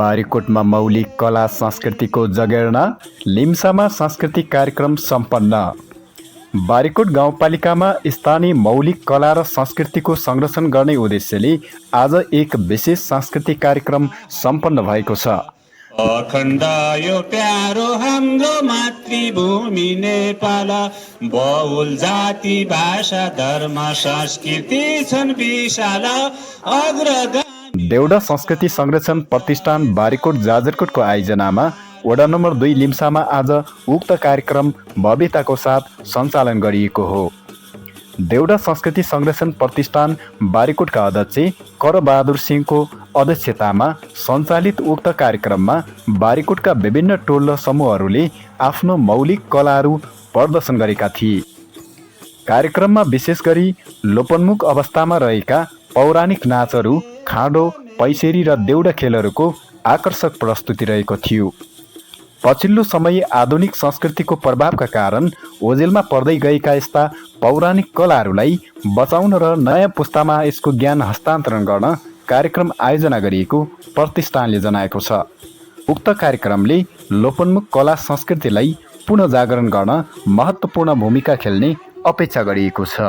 बारीकोटमा मौलिक कला संस्कृतिको जगेर्ना, लिम्सामा सांस्कृतिक कार्यक्रम सम्पन्न। बारीकोट गाउँपालिकामा स्थानीय मौलिक कला र संस्कृतिको संरक्षण गर्ने उद्देश्यले आज एक विशेष सांस्कृतिक कार्यक्रम सम्पन्न भएको छ। अखण्ड यो प्यारो हाम्रो मातृभूमि नेपाल, बहुल जाति भाषा धर्म संस्कृति छन् विशाल अग्रगामी। देउडा संस्कृति संरक्षण प्रतिष्ठान बारीकोट जाजरकोटको आयोजनामा वडा नम्बर 2 लिम्सामा आज उक्त कार्यक्रम भव्यताको साथ सञ्चालन गरिएको हो। देउडा संस्कृति संरक्षण प्रतिष्ठान बारीकोटका अध्यक्ष करबहादुर सिंहको अध्यक्षतामा सञ्चालित उक्त कार्यक्रममा बारीकोटका विभिन्न टोल र समूहहरूले आफ्नो मौलिक कलाहरू प्रदर्शन गरेका थिए। कार्यक्रममा विशेष गरी लोपन्मुख अवस्थामा रहेका पौराणिक नाचहरू, खाँडो, पैसेरी र देउडा खेलहरूको आकर्षक प्रस्तुति रहेको थियो। पछिल्लो समय आधुनिक संस्कृतिको प्रभावका कारण ओझेलमा पर्दै गएका यस्ता पौराणिक कलाहरूलाई बचाउन र नयाँ पुस्तामा यसको ज्ञान हस्तान्तरण गर्न कार्यक्रम आयोजना गरिएको प्रतिष्ठानले जनाएको छ। उक्त कार्यक्रमले लोपन्मुख कला संस्कृतिलाई पुनः जागरण गर्न महत्त्वपूर्ण भूमिका खेल्ने अपेक्षा गरिएको छ।